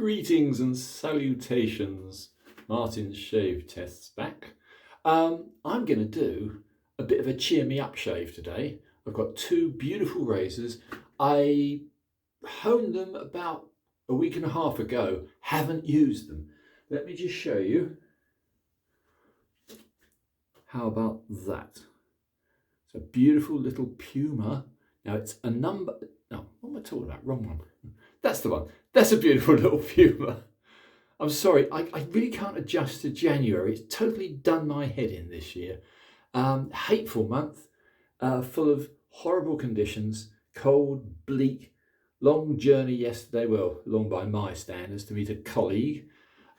Greetings and salutations. Martin's shave tests back. I'm going to do a bit of a cheer me up shave today. I've got two beautiful razors. I honed them about a week and a half ago. Haven't used them. Let me just show you. How about that? It's a beautiful little Puma. Now it's a number. No, what am I talking about? Wrong one. That's the one. That's a beautiful little Puma. I'm sorry, I really can't adjust to January. It's totally done my head in this year. Hateful month, full of horrible conditions, cold, bleak, long journey yesterday. Well, long by my standards to meet a colleague.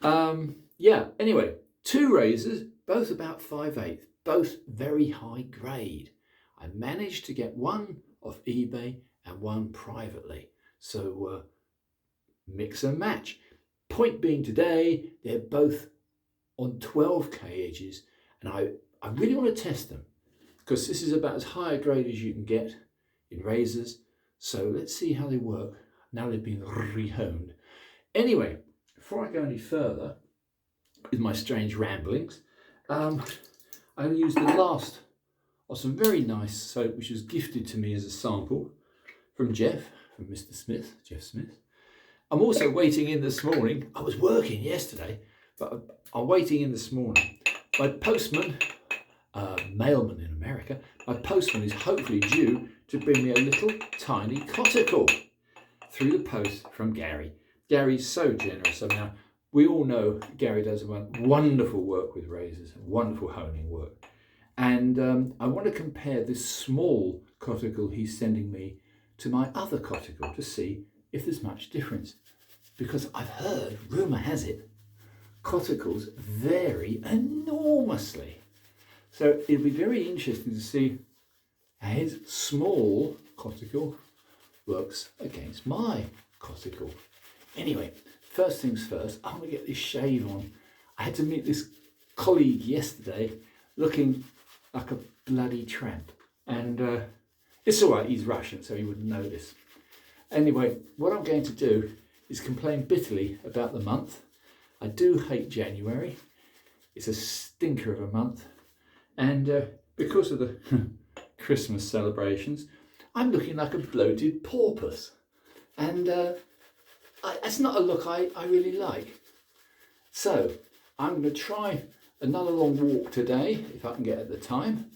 Anyway, two razors, both about 5/8, both very high grade. I managed to get one off eBay and one privately. So mix and match. Point being today, they're both on 12K edges, and I really want to test them because this is about as high a grade as you can get in razors. So let's see how they work now they've been rehoned. Anyway, before I go any further with my strange ramblings, I'm going to use the last of some very nice soap which was gifted to me as a sample from Jeff, from Mr. Smith, Jeff Smith. I'm also waiting in this morning. I was working yesterday, but I'm waiting in this morning. My postman, mailman in America, my postman is hopefully due to bring me a little tiny coticle through the post from Gary. Gary's so generous. So now we all know Gary does wonderful work with razors, wonderful honing work. And I want to compare this small coticle he's sending me to my other coticle to see if there's much difference, because I've heard, rumour has it, coticles vary enormously. So it'll be very interesting to see how his small coticle works against my coticle. Anyway, first things first, I want to get this shave on. I had to meet this colleague yesterday looking like a bloody tramp, and it's all right, he's Russian, so he wouldn't notice. Anyway, what I'm going to do is complain bitterly about the month. I do hate January. It's a stinker of a month. And because of the Christmas celebrations, I'm looking like a bloated porpoise. And that's not a look I really like. So I'm going to try another long walk today, if I can get at the time,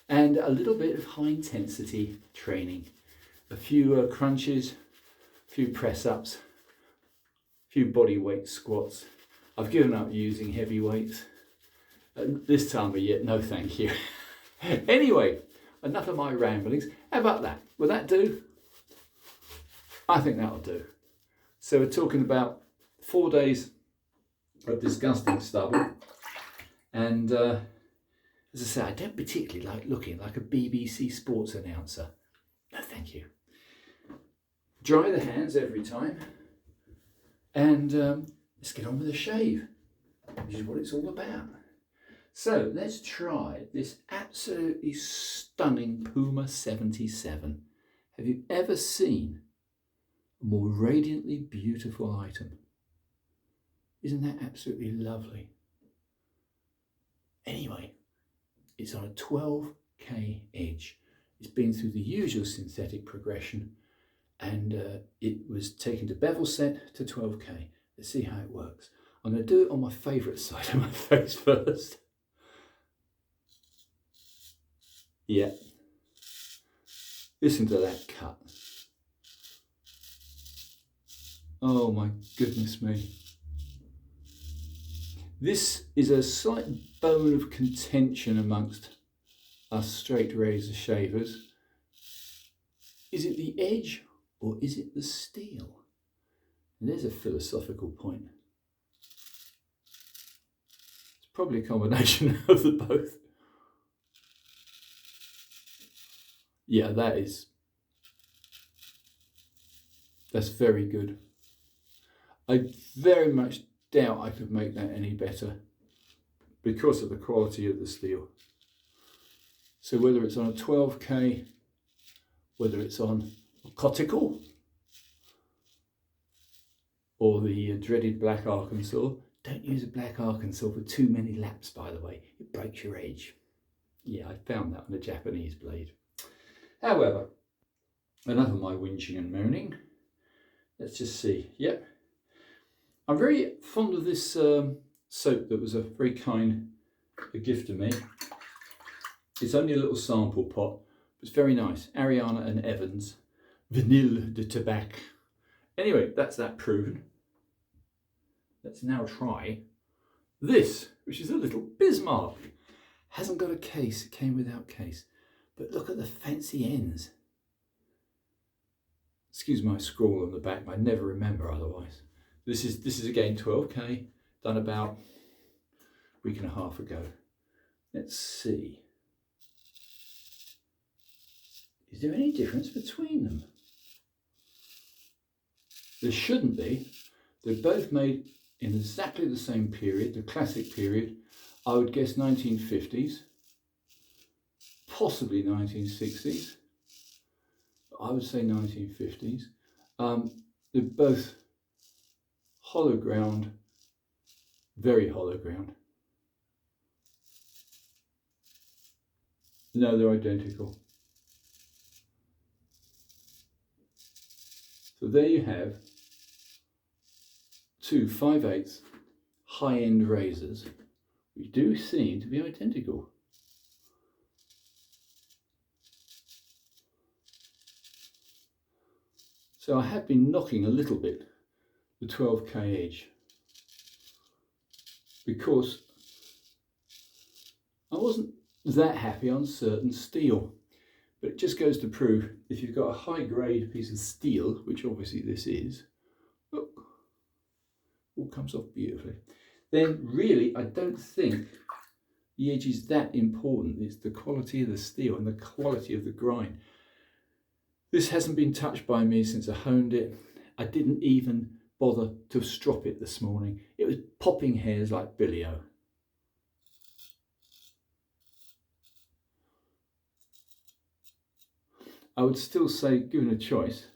and a little bit of high intensity training. A few crunches, a few press-ups, a few body weight squats. I've given up using heavy weights. This time of year, no thank you. Anyway, enough of my ramblings. How about that? Will that do? I think that'll do. So we're talking about 4 days of disgusting stubble. And as I say, I don't particularly like looking like a BBC sports announcer. No thank you. Dry the hands every time, and let's get on with the shave, which is what it's all about. So let's try this absolutely stunning Puma 77. Have you ever seen a more radiantly beautiful item? Isn't that absolutely lovely? Anyway, it's on a 12K edge. It's been through the usual synthetic progression, and it was taken to bevel set to 12K. Let's see how it works. I'm going to do it on my favourite side of my face first. Yeah. Listen to that cut. Oh my goodness me. This is a slight bone of contention amongst us straight razor shavers. Is it the edge or is it the steel? And there's a philosophical point. It's probably a combination of the both. Yeah, that's very good. I very much doubt I could make that any better because of the quality of the steel. So whether it's on a 12K, whether it's on a coticle, or the dreaded black Arkansas. Don't use a black Arkansas for too many laps, by the way. It breaks your edge. Yeah, I found that on a Japanese blade. However, enough of my whinging and moaning. Let's just see. Yep. I'm very fond of this soap that was a very kind gift to me. It's only a little sample pot. It's very nice. Ariana and Evans. Vanille de Tabac. Anyway, that's that proven. Let's now try this, which is a little Bismark. Hasn't got a case, it came without case. But look at the fancy ends. Excuse my scrawl on the back, I never remember otherwise. This is again 12K, done about a week and a half ago. Let's see. Is there any difference between them? There shouldn't be. They're both made in exactly the same period, the classic period. I would guess 1950s, possibly 1960s. I would say 1950s. They're both hollow ground, very hollow ground. No, they're identical. So there you have two 5/8 high-end razors, which do seem to be identical. So I have been knocking a little bit the 12K edge because I wasn't that happy on certain steel. But it just goes to prove if you've got a high grade piece of steel, which obviously this is, look, all comes off beautifully, then really I don't think the edge is that important. It's the quality of the steel and the quality of the grind. This hasn't been touched by me since I honed it. I didn't even bother to strop it this morning. It was popping hairs like Billy-O. I would still say, given a choice,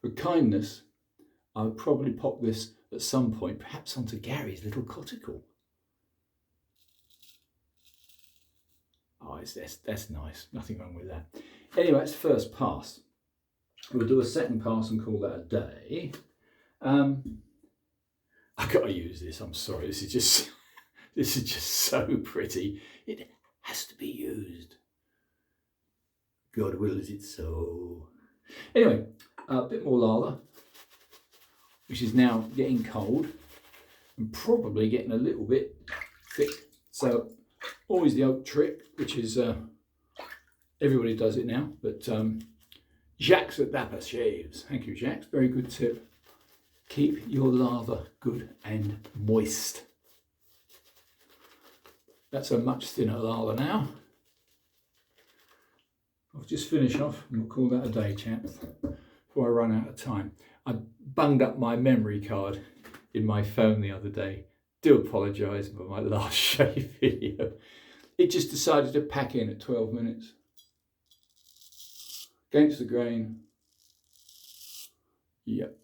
for kindness, I would probably pop this at some point, perhaps onto Gary's little coticle. Oh, that's nice. Nothing wrong with that. Anyway, it's first pass. We'll do a second pass and call that a day. I've got to use this. I'm sorry. This is just so pretty. It has to be used. God wills it so. Anyway, a bit more lava, which is now getting cold and probably getting a little bit thick. So always the oak trick, which is everybody does it now, but Jacques at Dapper shaves. Thank you, Jacques. Very good tip. Keep your lava good and moist. That's a much thinner lava now. I'll just finish off and we'll call that a day, chaps, before I run out of time. I bunged up my memory card in my phone the other day. Do apologise for my last shave video. It just decided to pack in at 12 minutes. Against the grain. Yep.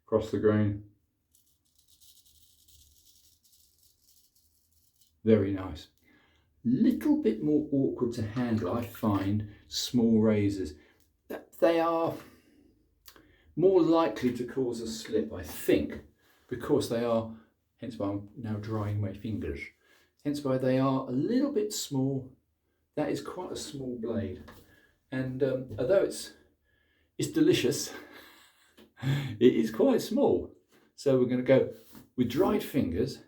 Across the grain. Very nice. Little bit more awkward to handle, I find, small razors. They are more likely to cause a slip, I think, because they are, hence why I'm now drying my fingers, hence why they are a little bit small. That is quite a small blade. And although it's delicious, it is quite small. So we're going to go with dried fingers,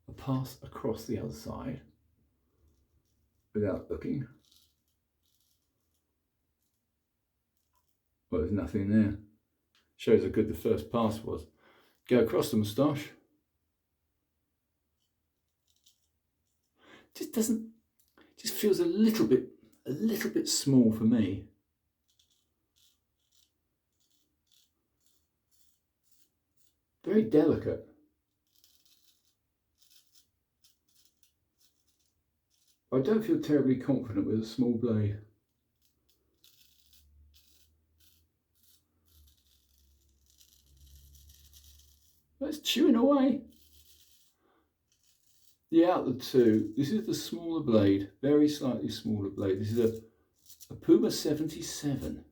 a pass across the other side without looking. Well, there's nothing there. Shows how good the first pass was. Go across the moustache. Just feels a little bit small for me. Very delicate. I don't feel terribly confident with a small blade. That's chewing away. The Outlet 2, this is the smaller blade, very slightly smaller blade. This is a Puma 77.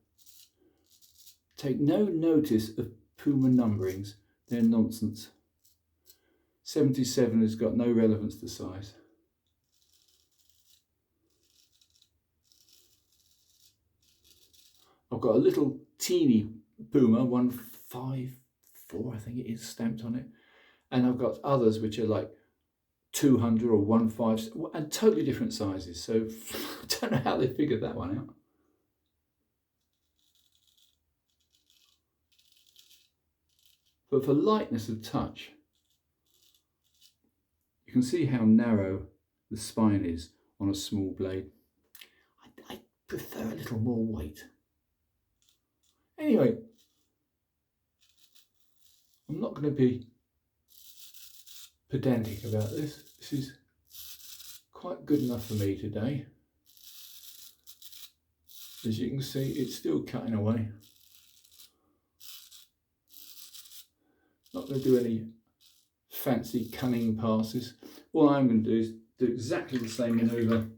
Take no notice of Puma numberings, they're nonsense. 77 has got no relevance to size. I've got a little teeny Puma 154, I think it is, stamped on it. And I've got others which are like 200 or 150 and totally different sizes. So I don't know how they figured that one out. But for lightness of touch, you can see how narrow the spine is on a small blade. I prefer a little more weight. Anyway, I'm not going to be pedantic about this. This is quite good enough for me today. As you can see, it's still cutting away. Not going to do any fancy cunning passes. All I'm going to do is do exactly the same manoeuvre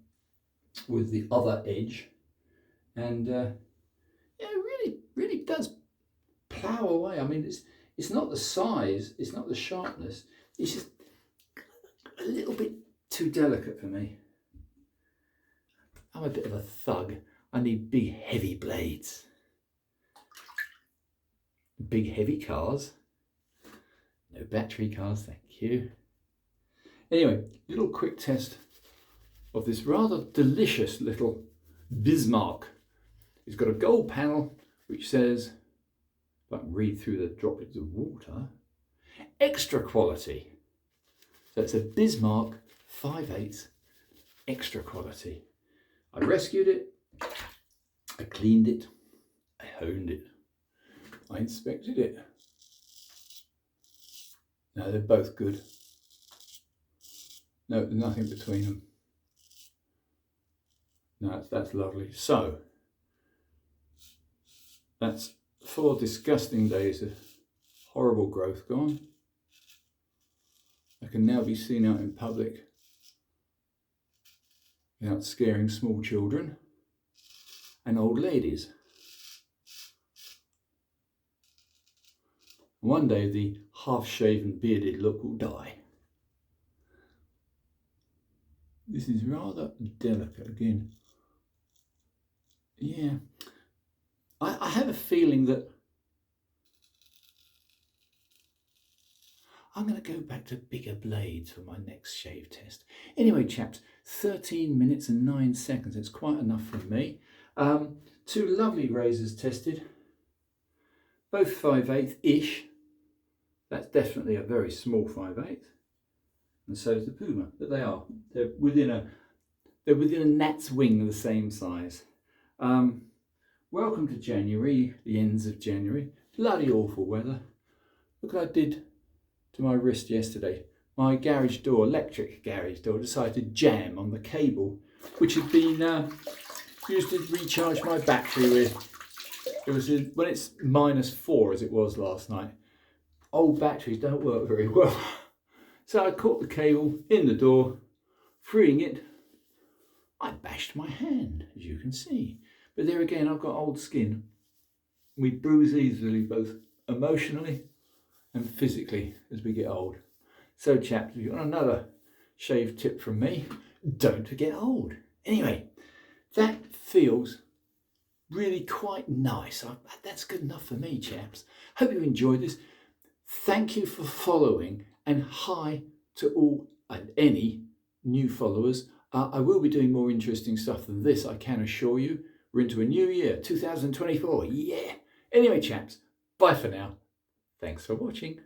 with the other edge, and yeah, it really does plough away. I mean, it's not the size, it's not the sharpness, it's just a little bit too delicate for me. I'm a bit of a thug. I need big heavy blades. Big heavy cars. No battery cars, thank you. Anyway, little quick test of this rather delicious little Bismark. It's got a gold panel which says, if I can read through the droplets of water, extra quality. So it's a Bismark 5/8 extra quality. I rescued it, I cleaned it, I honed it, I inspected it. No, they're both good. No, there's nothing between them. No, that's lovely. So, that's 4 disgusting days of horrible growth gone. I can now be seen out in public without scaring small children and old ladies. One day the half-shaven bearded look will die. This is rather delicate again. Yeah, I have a feeling that I'm going to go back to bigger blades for my next shave test. Anyway, chaps, 13 minutes and 9 seconds. It's quite enough from me. 2 lovely razors tested, both 5/8-ish. That's definitely a very small 5/8, and so is the Puma. But they're within a gnat's wing of the same size. Welcome to January, the ends of January. Bloody awful weather. Look what I did to my wrist yesterday. My garage door, electric garage door, decided to jam on the cable which had been used to recharge my battery with. It was when it's -4 as it was last night. Old batteries don't work very well. So I caught the cable in the door, freeing it. I bashed my hand, as you can see. But there again, I've got old skin. We bruise easily, both emotionally and physically, as we get old. So chaps, if you want another shave tip from me, don't get old. Anyway, that feels really quite nice. That's good enough for me, chaps. Hope you enjoyed this. Thank you for following, and hi to all and any new followers. I will be doing more interesting stuff than this, I can assure you. We're into a new year, 2024, yeah. Anyway, chaps, bye for now. Thanks for watching.